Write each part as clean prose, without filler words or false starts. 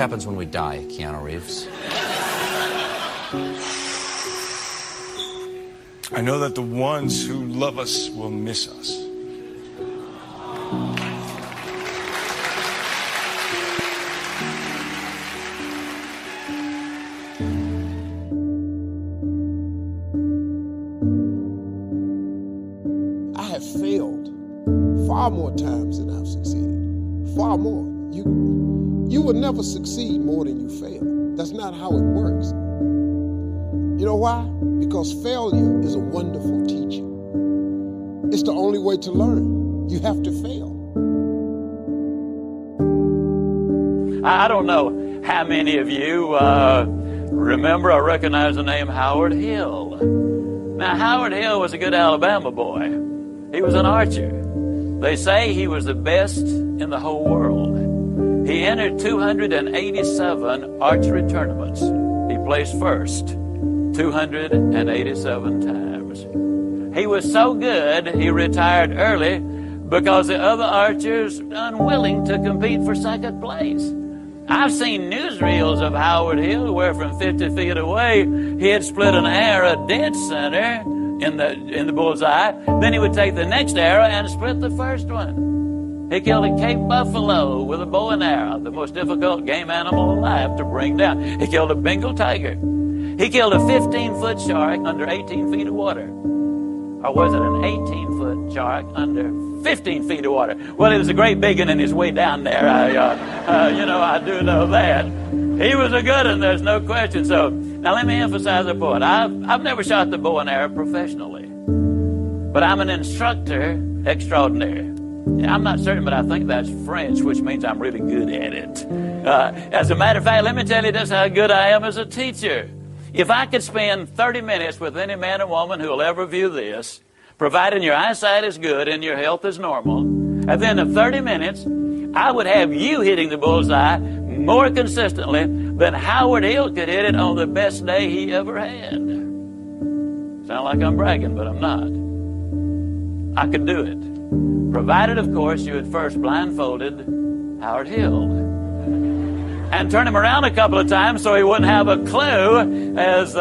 happens when we die, Keanu Reeves? I know that the ones who love us will miss us. I have failed far more times than I've succeeded. Far more. You will never succeed more than you fail. That's not how it works. You know why? Because failure is a wonderful teacher. It's the only way to learn. You have to fail. I don't know how many of you remember or recognize the name Howard Hill. Now, Howard Hill was a good Alabama boy. He was an archer. They say he was the best in the whole world. He entered 287 archery tournaments. He placed first 287 times. He was so good, he retired early because the other archers were unwilling to compete for second place. I've seen newsreels of Howard Hill where from 50 feet away, he had split an arrow dead center in the bullseye. Then he would take the next arrow and split the first one. He killed a Cape buffalo with a bow and arrow, the most difficult game animal alive to bring down. He killed a Bengal tiger. He killed a 15-foot shark under 18 feet of water. Or was it an 18-foot shark under 15 feet of water? Well, it was a great big one, and he's way down there. I do know that. He was a good one, there's no question. So, now let me emphasize the point. I've never shot the bow and arrow professionally, but I'm an instructor extraordinaire. I'm not certain, but I think that's French, which means I'm really good at it. As a matter of fact, let me tell you just how good I am as a teacher. If I could spend 30 minutes with any man or woman who will ever view this, providing your eyesight is good and your health is normal, at the end of 30 minutes, I would have you hitting the bullseye more consistently than Howard Hill could hit it on the best day he ever had. Sound like I'm bragging, but I'm not. I could do it. Provided, of course, you had first blindfolded Howard Hill and turn him around a couple of times so he wouldn't have a clue as,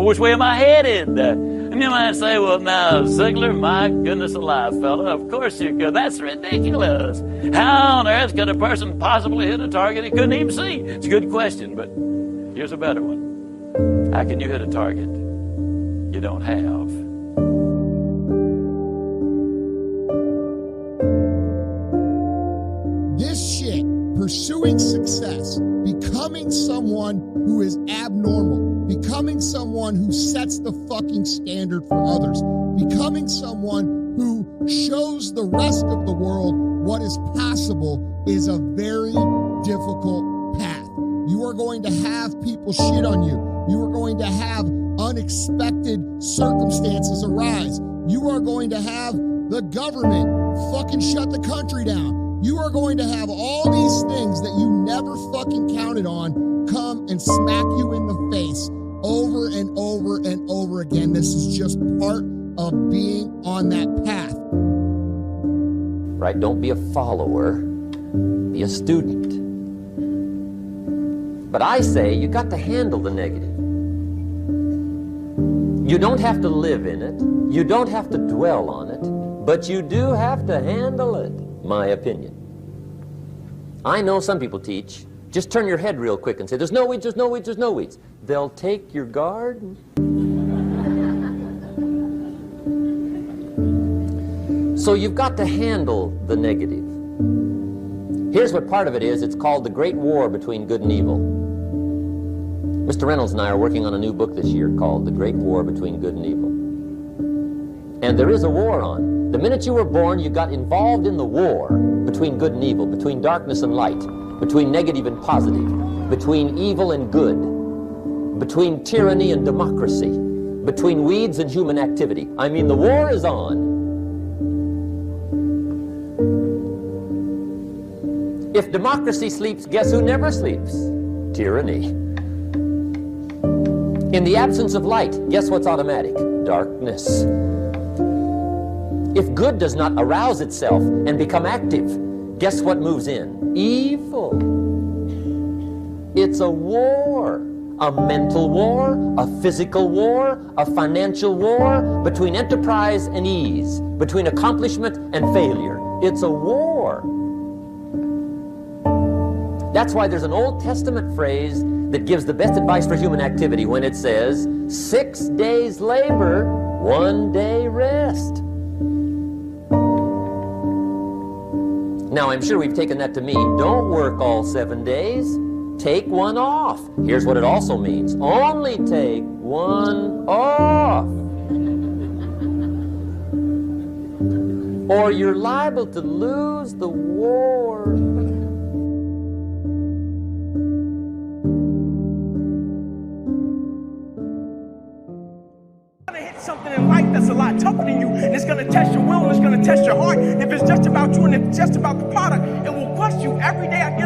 which way am I headed? And you might say, well, now, Ziglar, my goodness alive, fella, of course you could. That's ridiculous. How on earth could a person possibly hit a target he couldn't even see? It's a good question, but here's a better one. How can you hit a target you don't have? Pursuing success, becoming someone who is abnormal, becoming someone who sets the fucking standard for others, becoming someone who shows the rest of the world what is possible is a very difficult path. You are going to have people shit on you. You are going to have unexpected circumstances arise. You are going to have the government fucking shut the country down. You are going to have all these things that you never fucking counted on come and smack you in the face over and over and over again. This is just part of being on that path. Right? Don't be a follower, be a student. But I say you got to handle the negative. You don't have to live in it. You don't have to dwell on it, but you do have to handle it. My opinion. I know some people teach, just turn your head real quick and say, there's no weeds, there's no weeds, there's no weeds. They'll take your garden. So you've got to handle the negative. Here's what part of it is. It's called the Great War Between Good and Evil. Mr. Reynolds and I are working on a new book this year called The Great War Between Good and Evil. And there is a war on. The minute you were born, you got involved in the war between good and evil, between darkness and light, between negative and positive, between evil and good, between tyranny and democracy, between weeds and human activity. I mean, the war is on. If democracy sleeps, guess who never sleeps? Tyranny. In the absence of light, guess what's automatic? Darkness. If good does not arouse itself and become active, guess what moves in? evil. It's a war. A mental war, a physical war, a financial war, between enterprise and ease, between accomplishment and failure. It's a war. That's why there's an Old Testament phrase that gives the best advice for human activity when it says, 6 days labor, 1 day rest. Now, I'm sure we've taken that to mean, don't work all 7 days. Take one off. Here's what it also means. Only take one off. Or you're liable to lose the war. Something in life that's a lot tougher than you, and it's going to test your will and it's going to test your heart. If it's just about you and if it's just about the product, it will crush you every day I get up.